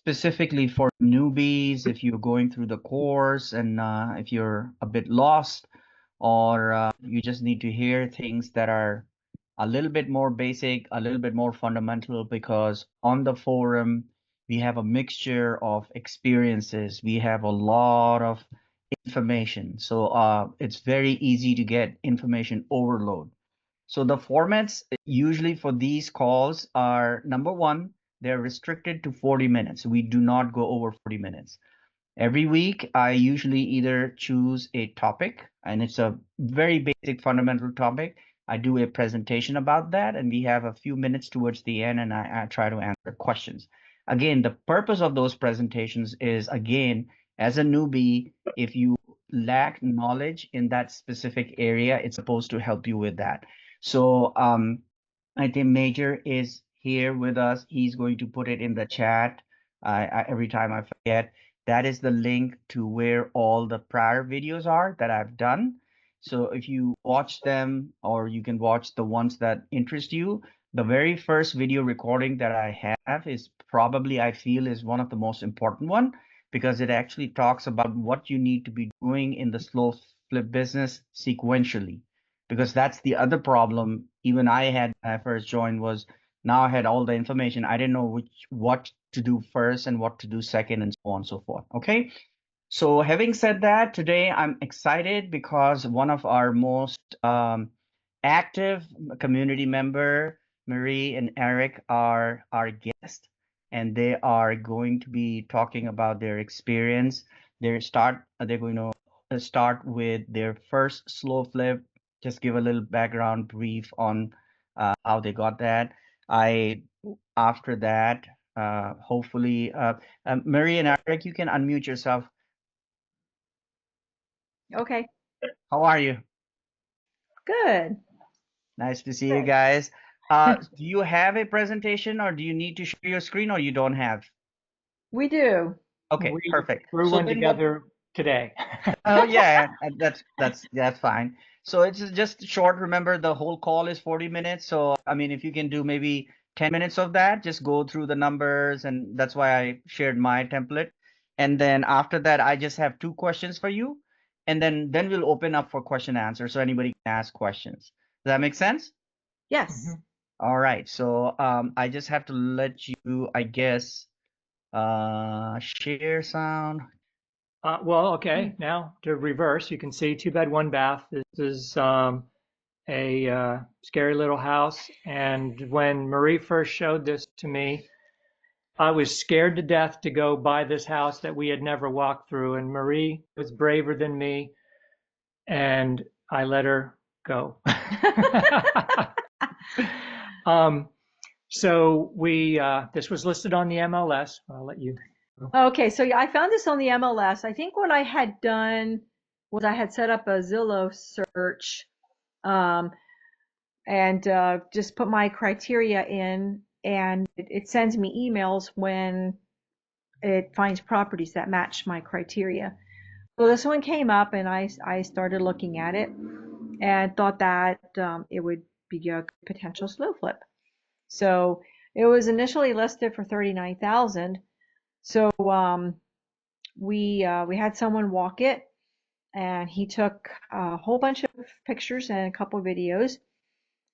specifically for newbies, if you're going through the course and if you're a bit lost, or you just need to hear things that are a little bit more basic, a little bit more fundamental, because on the forum, we have a mixture of experiences. We have a lot of information. So it's very easy to get information overload. So the formats usually for these calls are, number one, they're restricted to 40 minutes. We do not go over 40 minutes. Every week, I usually either choose a topic, and it's a very basic fundamental topic. I do a presentation about that, and we have a few minutes towards the end, and I try to answer questions. Again, the purpose of those presentations is, again, as a newbie, if you lack knowledge in that specific area, it's supposed to help you with that. So I think Major is here with us. He's going to put it in the chat. Every time I forget, that is the link to where all the prior videos are that I've done. So if you watch them, or you can watch the ones that interest you, the very first video recording that I have is probably, I feel, is one of the most important one, because it actually talks about what you need to be doing in the slow flip business sequentially. Because that's the other problem even I had when I first joined, was now I had all the information. I didn't know what to do first and what to do second, and so on and so forth. Okay. So having said that, today I'm excited because one of our most active community member, Marie and Eric, are our guests, and they are going to be talking about their experience. They're going to start with their first slow flip. Just give a little background brief on how they got that. After that, hopefully, Marie and Eric, you can unmute yourself. Okay. How are you? Good. Nice to see you guys. Do you have a presentation, or do you need to share your screen, or you don't have? We do. Okay, perfect. Threw one together today. Oh yeah, that's fine. So it's just short. Remember, the whole call is 40 minutes. So I mean, if you can do maybe 10 minutes of that, just go through the numbers, and that's why I shared my template. And then after that, I just have two questions for you, and then we'll open up for question and answer, so anybody can ask questions. Does that make sense? Yes. All right. So I just have to let you, I guess, share sound. Well, okay. Now to reverse, you can see 2 bed, 1 bath. This is a scary little house. And when Marie first showed this to me, I was scared to death to go buy this house that we had never walked through. And Marie was braver than me, and I let her go. So this was listed on the MLS. I'll let you. Okay, so yeah, I found this on the MLS. I think what I had done was I had set up a Zillow search, and just put my criteria in, and it sends me emails when it finds properties that match my criteria. So this one came up, and I started looking at it and thought that it would be a potential slow flip. So it was initially listed for 39,000. So we had someone walk it, and he took a whole bunch of pictures and a couple of videos,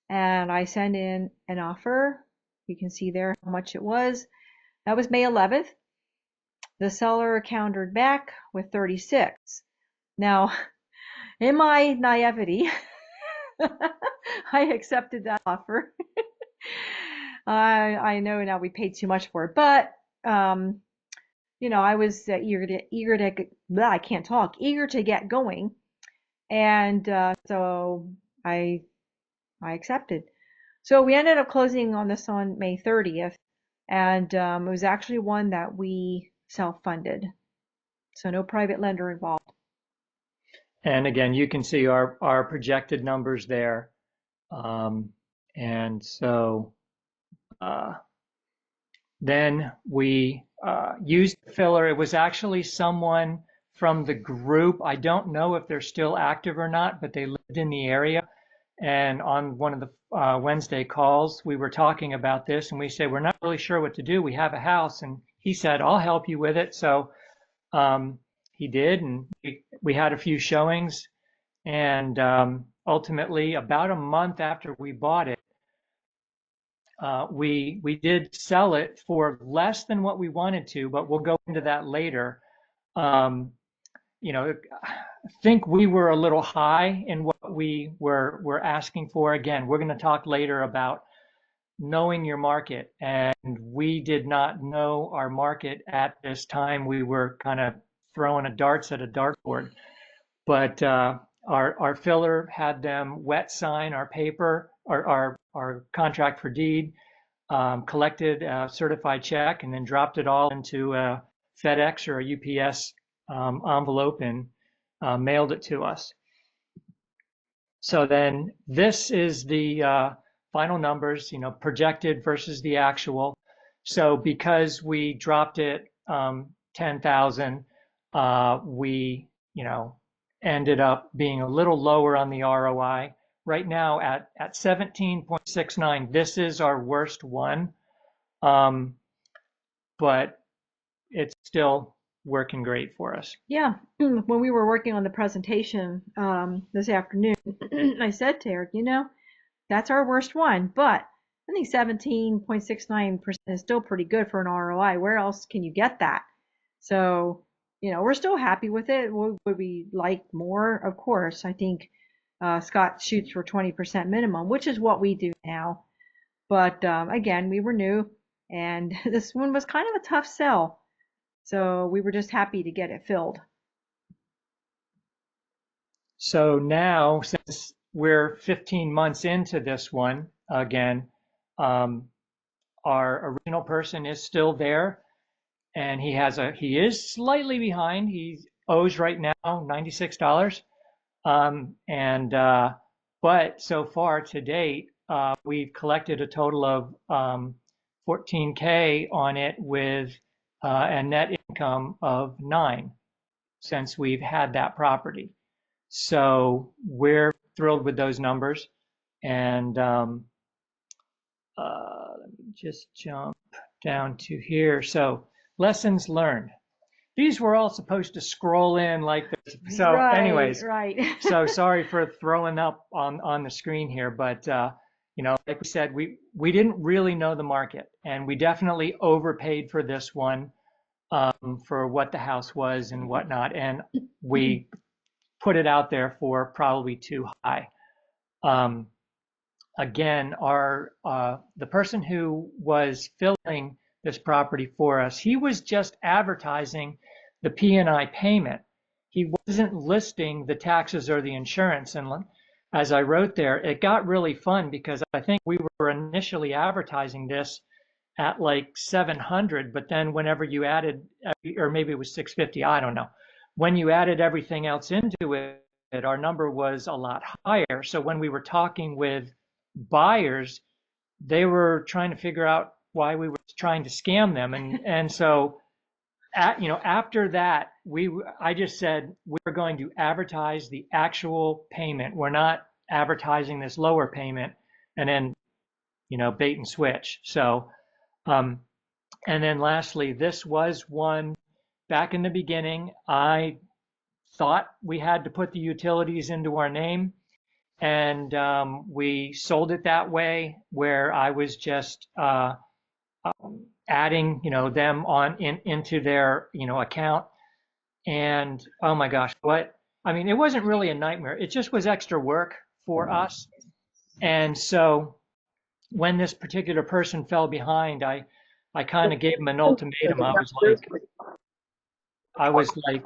and I sent in an offer. You can see there how much it was. That was May 11th. The seller countered back with 36. Now, in my naivety, I accepted that offer. I know now we paid too much for it, but you know, I was eager to get going, and so I accepted. So we ended up closing on this on May 30th, and it was actually one that we self-funded, so no private lender involved. And again, you can see our projected numbers there, and so then we used the filler. It was actually someone from the group. I don't know if they're still active or not, but they lived in the area. And on one of the Wednesday calls, we were talking about this, and we said, we're not really sure what to do. We have a house, and he said, I'll help you with it. So he did, and we had a few showings, and ultimately, about a month after we bought it, we did sell it for less than what we wanted to, but we'll go into that later. Um, I think we were a little high in what we were asking for. Again, we're going to talk later about knowing your market, and we did not know our market at this time. We were kind of throwing a darts at a dartboard, but our filler had them wet sign our paper, our contract for deed, collected a certified check, and then dropped it all into a FedEx or a UPS envelope and mailed it to us. So then this is the final numbers, projected versus the actual. So because we dropped it 10,000, we, ended up being a little lower on the ROI. Right now at 17.69, this is our worst one, but it's still working great for us. Yeah, when we were working on the presentation this afternoon, I said to Eric, that's our worst one, but I think 17.69% is still pretty good for an ROI. Where else can you get that? So, we're still happy with it. Would we like more? Of course. I think Scott shoots for 20% minimum, which is what we do now. But again, we were new, and this one was kind of a tough sell. So we were just happy to get it filled. So now, since we're 15 months into this one, again, our original person is still there, and he is slightly behind. He owes right now $96. But so far to date, we've collected a total of $14K on it with a net income of $9 since we've had that property. So we're thrilled with those numbers. And let me just jump down to here. So lessons learned. These were all supposed to scroll in like this. So anyways, right. So sorry for throwing up on the screen here, but like we said, we didn't really know the market, and we definitely overpaid for this one for what the house was and whatnot, and we put it out there for probably too high. Again, the person who was filling this property for us, he was just advertising the P&I payment. He wasn't listing the taxes or the insurance. And as I wrote there, it got really fun because I think we were initially advertising this at like 700, but then whenever you added, or maybe it was 650, I don't know. When you added everything else into it, our number was a lot higher. So when we were talking with buyers, they were trying to figure out why we were trying to scam them. And so after that, I just said we're going to advertise the actual payment. We're not advertising this lower payment and then, bait and switch. So, and then lastly, this was one back in the beginning. I thought we had to put the utilities into our name, and we sold it that way, where I was just adding, them into their, account. And oh my gosh, it wasn't really a nightmare. It just was extra work for us. And so when this particular person fell behind, I kind of gave him an ultimatum. I was like,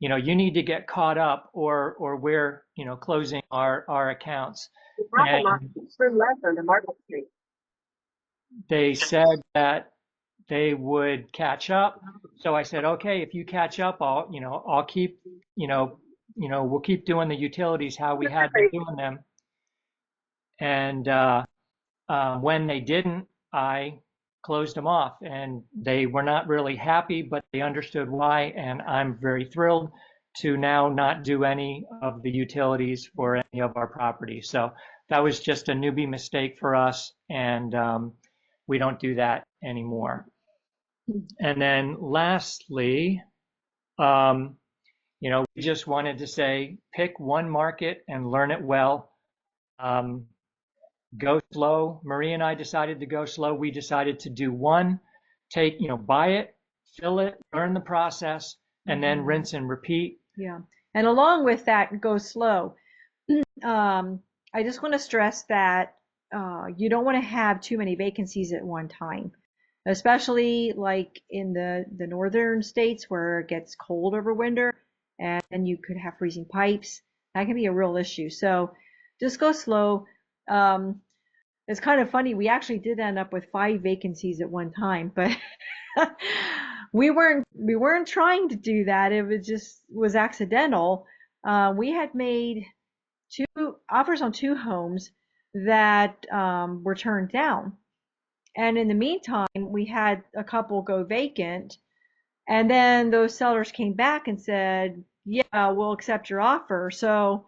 you need to get caught up, or we're, closing our accounts. And they said that they would catch up. So I said, okay, if you catch up, I'll keep, we'll keep doing the utilities how we had been doing them. And when they didn't, I closed them off, and they were not really happy, but they understood why. And I'm very thrilled to now not do any of the utilities for any of our properties. So that was just a newbie mistake for us, and we don't do that anymore. And then lastly, we just wanted to say, pick one market and learn it well. Go slow. Marie and I decided to go slow. We decided to do one, buy it, fill it, learn the process, and then rinse and repeat. Yeah. And along with that, go slow. I just want to stress that you don't want to have too many vacancies at one time, especially like in the northern states where it gets cold over winter and you could have freezing pipes. That can be a real issue. So just go slow. Um, it's kind of funny. We actually did end up with 5 vacancies at one time, but we weren't trying to do that. It was accidental. We had made 2 offers on 2 homes that were turned down. And in the meantime, we had a couple go vacant. And then those sellers came back and said, yeah, we'll accept your offer. So,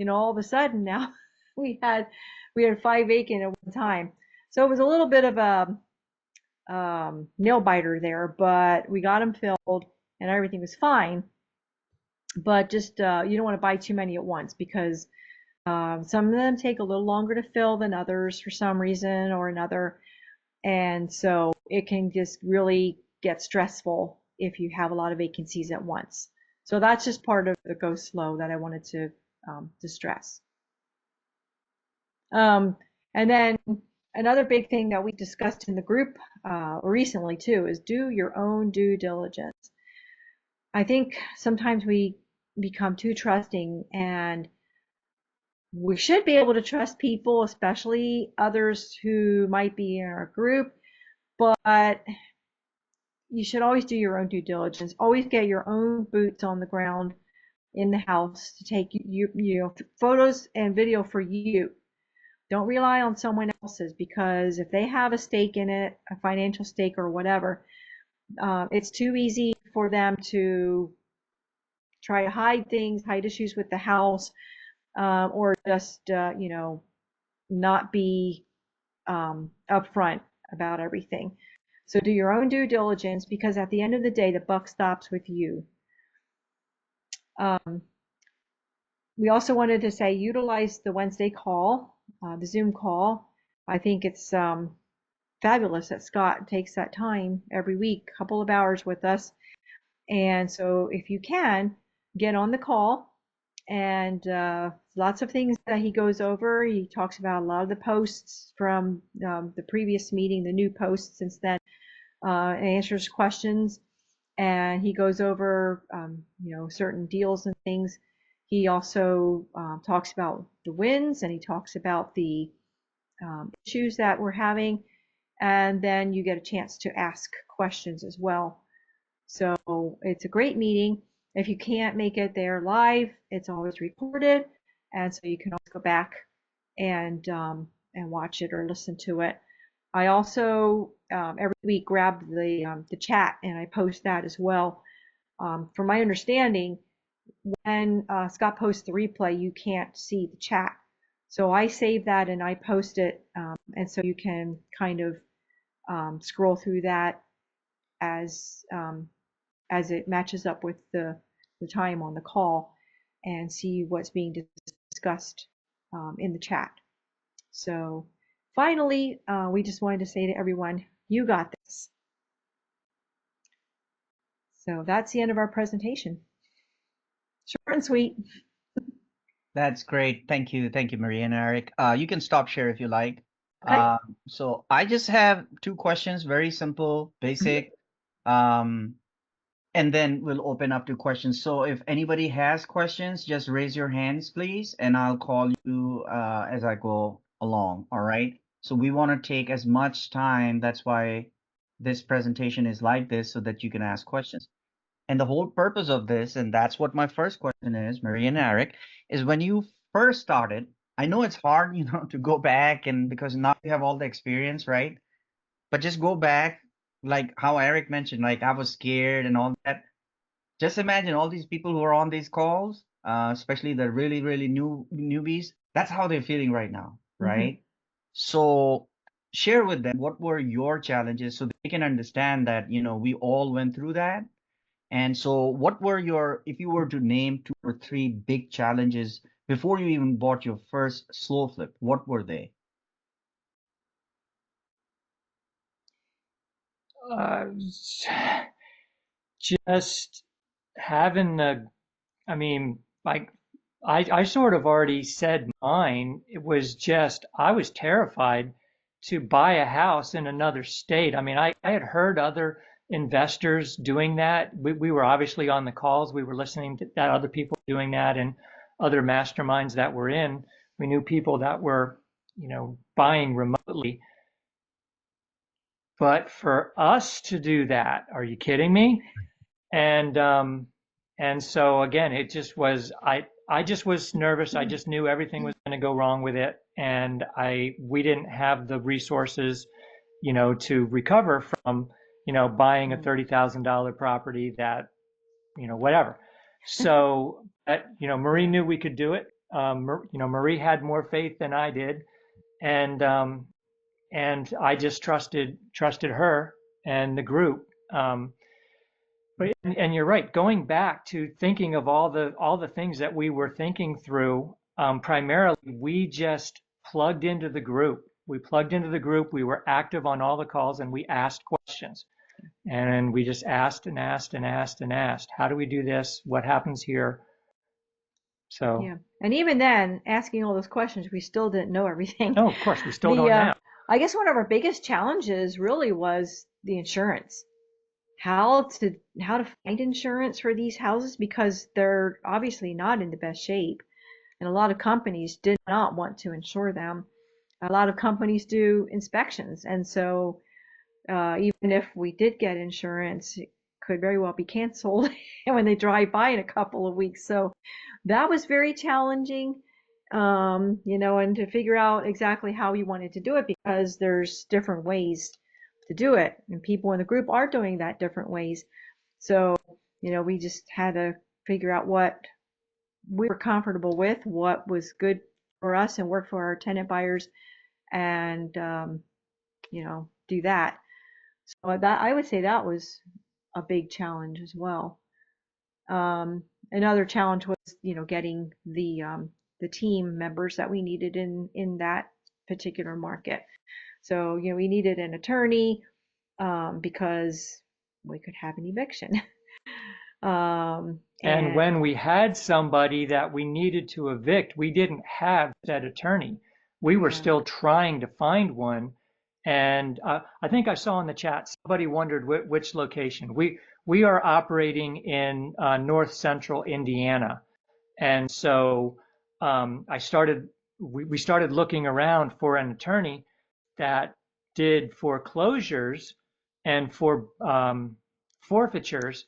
all of a sudden now we had we had 5 vacant at one time. So it was a little bit of a nail biter there, but we got them filled and everything was fine. But just you don't want to buy too many at once because some of them take a little longer to fill than others for some reason or another. And so it can just really get stressful if you have a lot of vacancies at once. So that's just part of the go slow that I wanted to stress. And then another big thing that we discussed in the group recently too is do your own due diligence. I think sometimes we become too trusting, and we should be able to trust people, especially others who might be in our group, but you should always do your own due diligence. Always get your own boots on the ground in the house to take photos and video for you. Don't rely on someone else's, because if they have a stake in it, a financial stake or whatever, it's too easy for them to try to hide things, hide issues with the house, or just not be upfront about everything. So do your own due diligence, because at the end of the day, the buck stops with you. We also wanted to say utilize the Wednesday call, the Zoom call. I think it's fabulous that Scott takes that time every week, a couple of hours with us. And so if you can, get on the call, and lots of things that he goes over. He talks about a lot of the posts from the previous meeting, the new posts since then, and answers questions. And he goes over, certain deals and things. He also talks about the wins, and he talks about the issues that we're having. And then you get a chance to ask questions as well. So it's a great meeting. If you can't make it there live, it's always recorded, and so you can always go back and watch it or listen to it. I also every week grab the chat and I post that as well. From my understanding, when Scott posts the replay, you can't see the chat, so I save that and I post it, and so you can kind of scroll through that as it matches up with the time on the call and see what's being discussed in the chat. So finally, we just wanted to say to everyone, you got this. So that's the end of our presentation. Short and sweet. That's great. Thank you. Thank you, Maria and Eric. You can stop share if you like. Okay. So I just have 2 questions, very simple, basic. And then we'll open up to questions. So if anybody has questions, just raise your hands, please, and I'll call you as I go along. All right. So we want to take as much time. That's why this presentation is like this, so that you can ask questions. And the whole purpose of this, and that's what my first question is, Maria and Eric, is when you first started, I know it's hard, to go back, and because now you have all the experience, right? But just go back, like how Eric mentioned, like I was scared and all that. Just imagine all these people who are on these calls, especially the really, really newbies. That's how they're feeling right now, right? So share with them what were your challenges so they can understand that, we all went through that. And so what were your, if you were to name two or three big challenges before you even bought your first slow flip, what were they? Uh, just having the, I mean, like I sort of already said mine. It was just, I was terrified to buy a house in another state. I mean, I had heard other investors doing that. We were obviously on the calls. We were listening to that other people doing that and other masterminds that were in. We knew people that were, buying remotely. But for us to do that, are you kidding me? And so again, it just was I just was nervous. I just knew everything was going to go wrong with it, and we didn't have the resources, to recover from, buying a $30,000 property that, whatever. So, Marie knew we could do it. Marie had more faith than I did, and I just trusted her and the group. And you're right. Going back to thinking of all the things that we were thinking through, primarily we just plugged into the group. We plugged into the group. We were active on all the calls, and we asked questions. And we just asked and asked and asked and asked. How do we do this? What happens here? So, Yeah. And even then, asking all those questions, we still didn't know everything. no, of course, we still The don't now. I guess one of our biggest challenges really was the insurance. How to find insurance for these houses because they're obviously not in the best shape. And a lot of companies did not want to insure them. A lot of companies do inspections, and so even if we did get insurance, it could very well be canceled when they drive by in a couple of weeks. So that was very challenging, and to figure out exactly how we wanted to do it because there's different ways to do it, and people in the group are doing that different ways. So, we just had to figure out what we were comfortable with, what was good for us and work for our tenant buyers, and do that. So that I would say that was a big challenge as well. Another challenge was, getting the team members that we needed in that particular market. So, we needed an attorney because we could have an eviction. And And when we had somebody that we needed to evict, we didn't have that attorney. We were yeah, still trying to find one. And I think I saw in the chat somebody wondered which location. We are operating in north central Indiana, and so we started looking around for an attorney that did foreclosures and for forfeitures,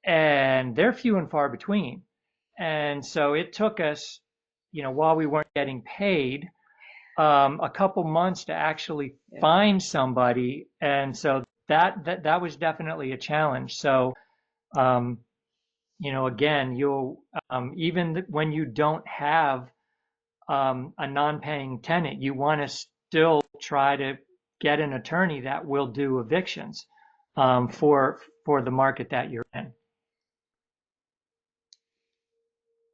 and they're few and far between. And so it took us, while we weren't getting paid, a couple months to actually yeah, find somebody. And so that was definitely a challenge. So, again, you'll even when you don't have a non-paying tenant, you want to still try to get an attorney that will do evictions for the market that you're in.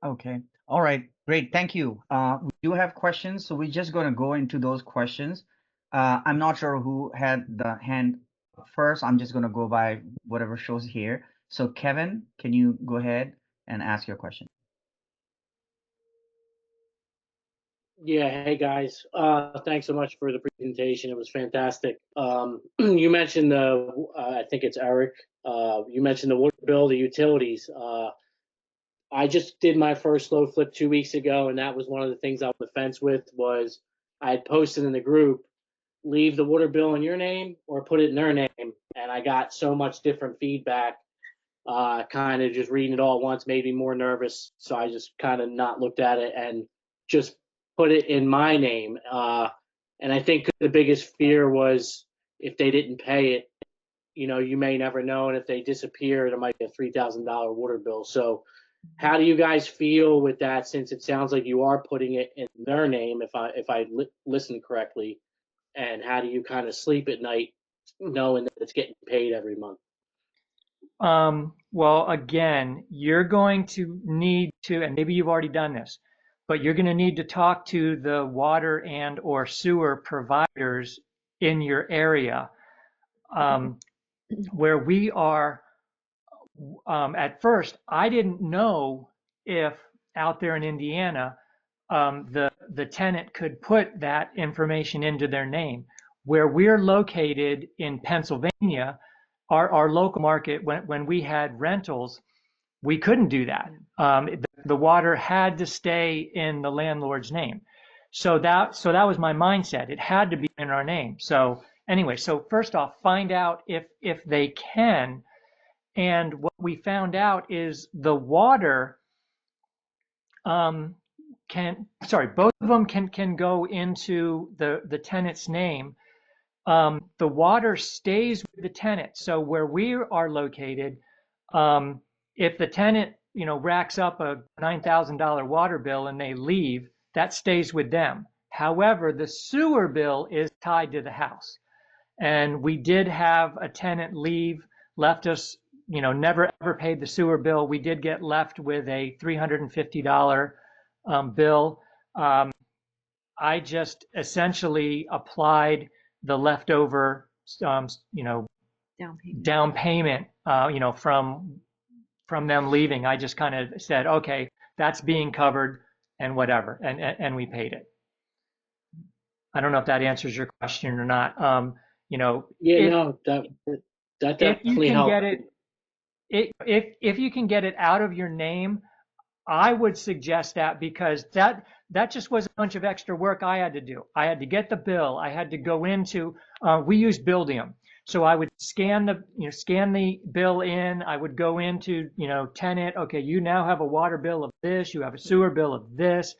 Okay. All right. Great. Thank you. We do have questions, so we're just going to go into those questions. I'm not sure who had the hand up first. I'm just going to go by whatever shows here. So Kevin, can you go ahead and ask your question? Yeah, hey guys. Thanks so much for the presentation. It was fantastic. You mentioned I think it's Eric. You mentioned the water bill, the utilities. I just did my first slow flip 2 weeks ago, and that was one of the things I was on the fence with. Was I had posted in the group, leave the water bill in your name or put it in their name, and I got so much different feedback. Kind of just reading it all at once made me more nervous, so I just kind of not looked at it and just put it in my name. And I think the biggest fear was if they didn't pay it, you may never know, and if they disappear, there might be a $3,000 water bill. So, how do you guys feel with that? Since it sounds like you are putting it in their name, if I listen correctly, and how do you kind of sleep at night knowing that it's getting paid every month? Well, again, you're going to need to, and maybe you've already done this, but you're going to need to talk to the water and or sewer providers in your area. Where we are, at first, I didn't know if out there in Indiana, the tenant could put that information into their name. Where we're located in Pennsylvania, our local market, when we had rentals, we couldn't do that. The water had to stay in the landlord's name. So that was my mindset. It had to be in our name. So anyway, so first off, find out if they can. And what we found out is the water both of them can go into the tenant's name. The water stays with the tenant. So where we are located, if the tenant, racks up a $9,000 water bill and they leave, that stays with them. However, the sewer bill is tied to the house. And we did have a tenant leave, left us, never ever paid the sewer bill. We did get left with a $350 bill. I just essentially applied the leftover, down payment, from them leaving. I just kind of said, okay, that's being covered and whatever, and we paid it. I don't know if that answers your question or not. That definitely helped. If you can get it out of your name, I would suggest that, because that just was a bunch of extra work I had to do. I had to get the bill. I had to go into, we use Buildium. So I would scan the bill in. I would go into, tenant, okay, you now have a water bill of this, you have a sewer bill of this.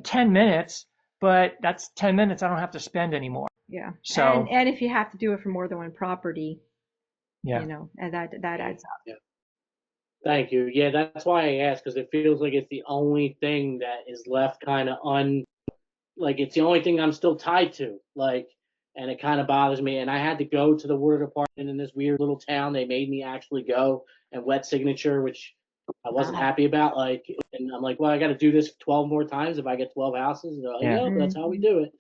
10 minutes, but that's 10 minutes I don't have to spend anymore. Yeah. So, and if you have to do it for more than one property, yeah. And that adds up. Yeah. Thank you. Yeah, that's why I asked, because it feels like it's the only thing that is left kind of it's the only thing I'm still tied to, and it kind of bothers me. And I had to go to the water department in this weird little town. They made me actually go and wet signature, which I wasn't happy about. And I'm like, well, I got to do this 12 more times if I get 12 houses. And they're like, yeah, that's how we do it.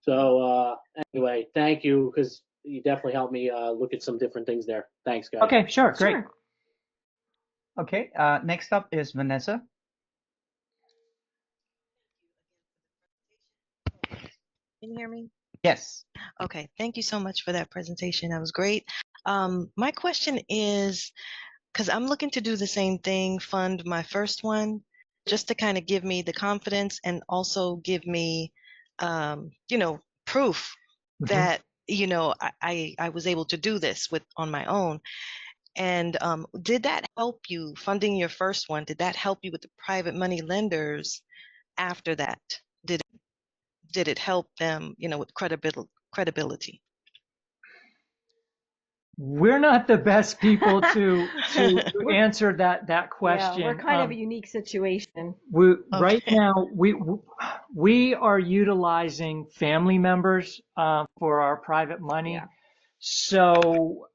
So anyway, thank you, because you definitely helped me look at some different things there. Thanks, guys. Okay, sure, great. Sure. Okay, next up is Vanessa. Can you hear me? Yes. Okay, thank you so much for that presentation. That was great. My question is, because I'm looking to do the same thing, fund my first one, just to kind of give me the confidence and also give me, proof that, I was able to do this on my own. And did that help you, funding your first one, did that help you with the private money lenders after that? Did it help them, with credibility? We're not the best people to answer that question. Yeah, we're kind of a unique situation. Right now, we are utilizing family members for our private money. Yeah. So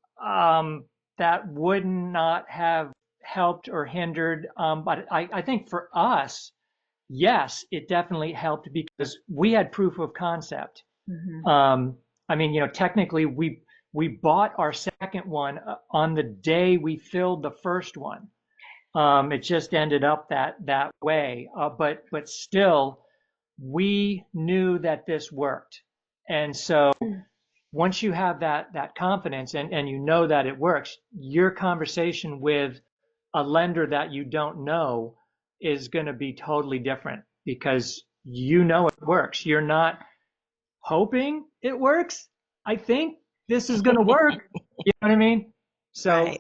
that would not have helped or hindered. But I think for us, yes, it definitely helped, because we had proof of concept. Mm-hmm. Technically, we bought our second one on the day we filled the first one. It just ended up that way. But still, we knew that this worked. And so once you have that confidence and you know that it works, your conversation with a lender that you don't know is going to be totally different, because it works. You're not hoping it works. I think this is going to work. You know what I mean? So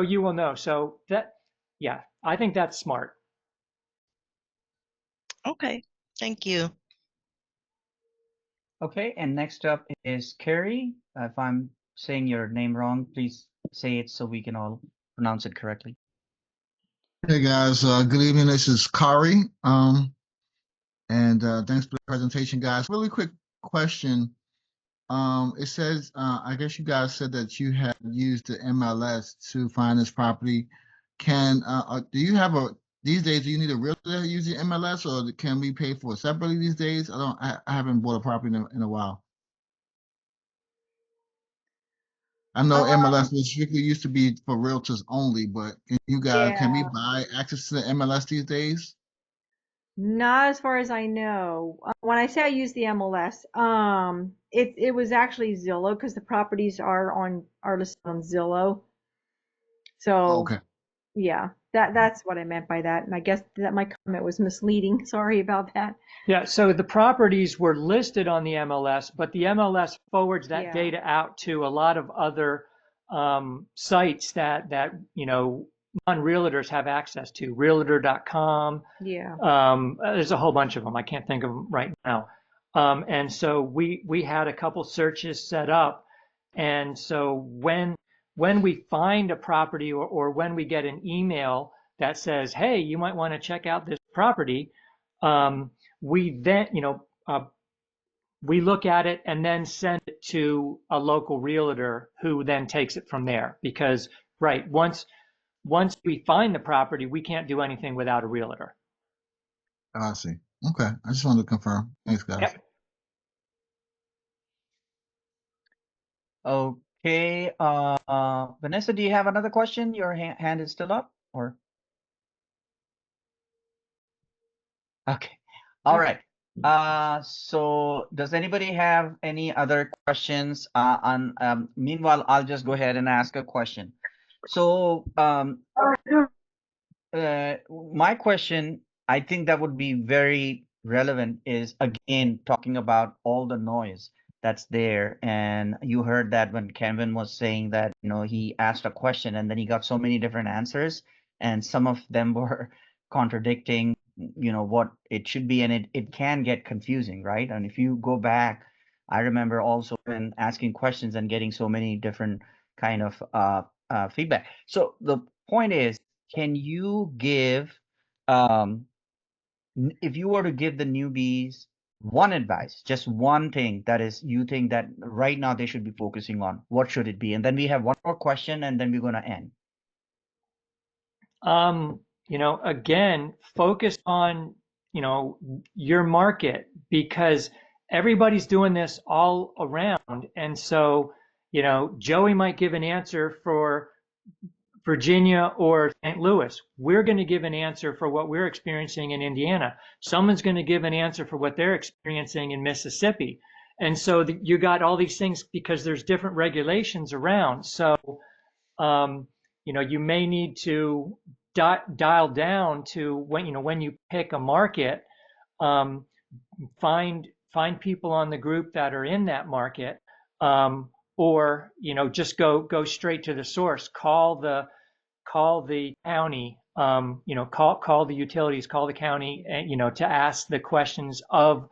you will know. So I think that's smart. Okay, thank you. Okay, and next up is Carrie. If I'm saying your name wrong, please say it so we can all pronounce it correctly. Hey guys, good evening. This is Kari. And thanks for the presentation, guys. Really quick question. It says, I guess you guys said that you had used the MLS to find this property. Do you have these days, do you need a realtor to use the MLS, or can we pay for it separately these days? I haven't bought a property in a while. I know MLS was strictly used to be for realtors only, but can we Yeah, buy access to the MLS these days? not as far as I know. When I say I use the MLS, it was actually Zillow because the properties are listed on Zillow. So Okay. yeah, that's what I meant by that. And I guess that my comment was misleading. Sorry about that. Yeah, so the properties were listed on the MLS, but the MLS forwards that Yeah, data out to a lot of other sites that non-realtors have access to, realtor.com. yeah. There's a whole bunch of them. I can't think of them right now. And so we had a couple searches set up, and so when we find a property, or when we get an email that says, "Hey, you might want to check out this property," um, we then, we look at it and then send it to a local realtor who then takes it from there. Because, right, once we find the property, we can't do anything without a realtor. I see. Okay. I just wanted to confirm. Thanks, guys. Yep. Okay. Vanessa, do you have another question? Your hand is still up, or? Okay. All right. So does anybody have any other questions? Meanwhile, I'll just go ahead and ask a question. So, my question, I think that would be very relevant, is again talking about all the noise that's there. And you heard that when Kevin was saying that, he asked a question and then he got so many different answers, and some of them were contradicting, what it should be, and it can get confusing, right? And if you go back, I remember also when asking questions and getting so many different kind of feedback. So the point is, can you give, um, if you were to give the newbies one advice, just one thing that is you think that right now they should be focusing on, what should it be? And then we have one more question, and then we're going to end. Again, focus on, your market, because everybody's doing this all around. And so, Joey might give an answer for Virginia or St. Louis. We're going to give an answer for what we're experiencing in Indiana. Someone's going to give an answer for what they're experiencing in Mississippi. And so you got all these things because there's different regulations around. So, you may need to dial down to when you pick a market, find people on the group that are in that market, or just go straight to the source. Call the county, call the utilities, call the county, and to ask the questions of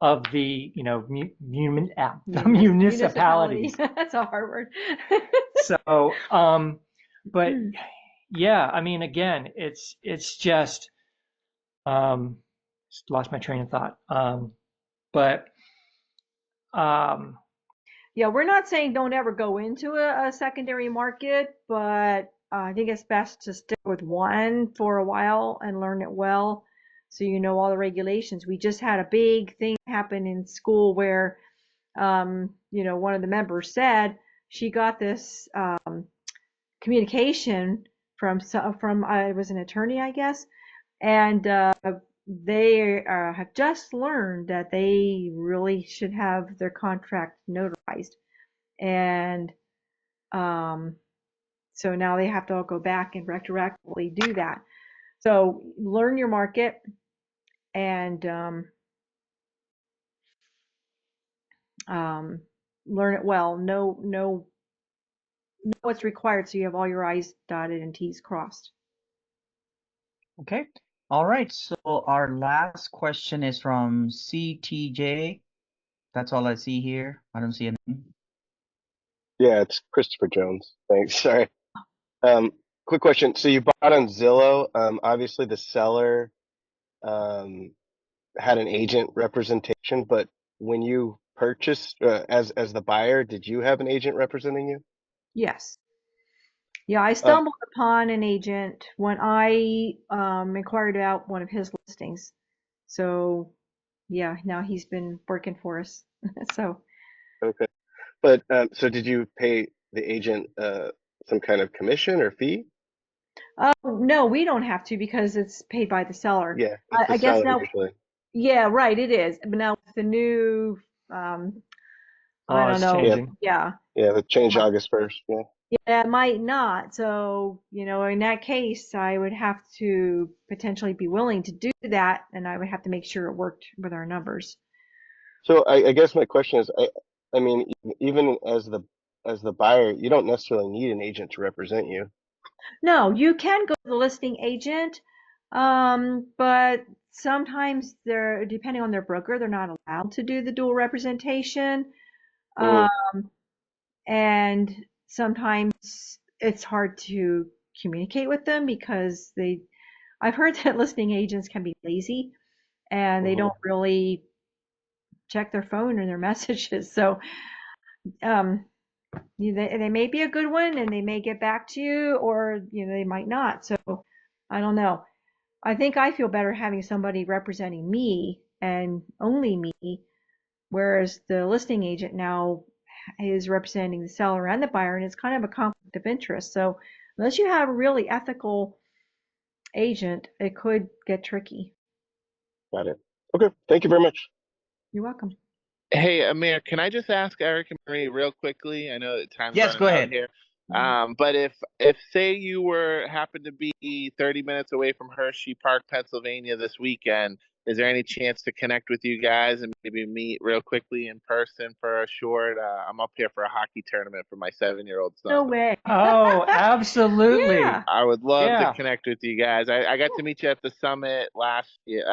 the the municipalities. That's a hard word. So, but yeah, I mean, again, it's just lost my train of thought. But Yeah, we're not saying don't ever go into a secondary market, but I think it's best to stick with one for a while and learn it well, so you know all the regulations. We just had a big thing happen in school where, one of the members said she got this communication from I was an attorney, I guess, and they have just learned that they really should have their contract notarized, and so now they have to all go back and retroactively do that. So learn your market and learn it well. Know what's required so you have all your I's dotted and T's crossed. Okay. All right. So our last question is from CTJ. That's all I see here. I don't see a name. Yeah, it's Christopher Jones. Thanks. Sorry. Quick question. So you bought on Zillow. Obviously the seller had an agent representation, but when you purchase as the buyer, did you have an agent representing you? Yes. Yeah, I Um, stumbled upon an agent when I inquired about one of his listings. So yeah, now he's been working for us. So okay. But so did you pay the agent some kind of commission or fee? no, we don't have to because it's paid by the seller. Yeah, it's the I guess seller now, usually. yeah, right, it is. But now with the new, I Law don't is know, Yeah, changing. yeah, yeah, the change August 1st. Yeah. yeah, it might not. So, in that case, I would have to potentially be willing to do that, and I would have to make sure it worked with our numbers. So I guess my question is, I mean, even as the buyer, you don't necessarily need an agent to represent you. No, you can go to the listing agent, but sometimes they're, depending on their broker, they're not allowed to do the dual representation. Mm, Um, and sometimes it's hard to communicate with them because I've heard that listing agents can be lazy and they hmm. don't really check their phone or their messages. So, um, they may be a good one and they may get back to you, or they might not. So I don't know. I think I feel better having somebody representing me and only me, whereas the listing agent now is representing the seller and the buyer, and it's kind of a conflict of interest. So unless you have a really ethical agent, it could get tricky. Got it. Okay, thank you very much. You're welcome. Hey, Amir, can I just ask Eric and Marie real quickly? I know that time's Yes, running go out ahead. here. But if say you were happened to be 30 minutes away from Hershey Park, Pennsylvania this weekend, is there any chance to connect with you guys and maybe meet real quickly in person for a short? I'm up here for a hockey tournament for my 7-year-old No son. way. Oh, absolutely. Yeah. I would love to Yeah. connect with you guys. I got to meet you at the summit last year,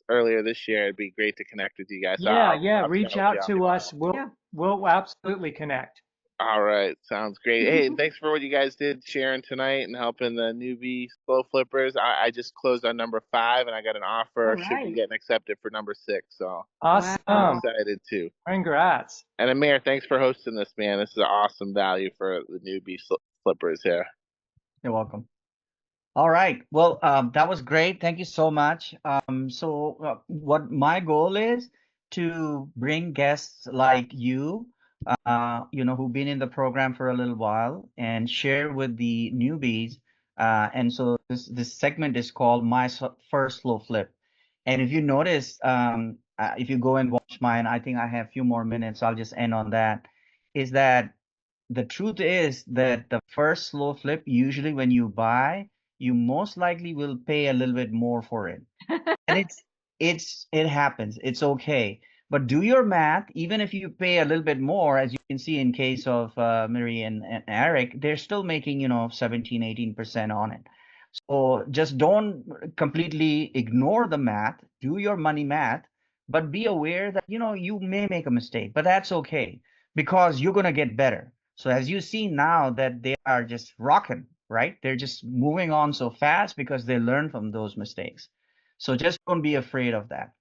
earlier this year. It'd be great to connect with you guys. So Yeah, yeah. I'll Reach connect with out you to offline. us. We'll Yeah. we'll absolutely connect. All right, sounds great. Hey, thanks for what you guys did sharing tonight and helping the newbie slow flippers. I just closed on number 5 and I got an All offer. Should be right. getting accepted for number 6. So Awesome. I'm Wow. excited too. Congrats. And Amir, thanks for hosting this, man. This is an awesome value for the newbie flippers here. You're welcome. All right. Well, that was great. Thank you so much. So what my goal is to bring guests like you, who've been in the program for a little while and share with the newbies. And so this segment is called My First Slow Flip. And if you notice, if you go and watch mine, I think I have a few more minutes. I'll just end on that. Is that the truth is that the first slow flip, usually when you buy, you most likely will pay a little bit more for it. And it happens. It's okay. But do your math, even if you pay a little bit more, as you can see in case of Mary and Eric, they're still making, 17, 18% on it. So just don't completely ignore the math, do your money math, but be aware that, you may make a mistake, but that's okay because you're going to get better. So as you see now that they are just rocking, right? They're just moving on so fast because they learn from those mistakes. So just don't be afraid of that.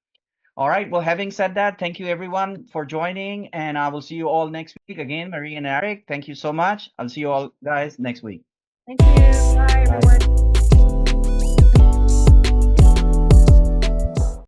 All right. Well, having said that, thank you everyone for joining, and I will see you all next week. Again, Marie and Eric, thank you so much. I'll see you all guys next week. Thank you. Bye, Bye. everyone.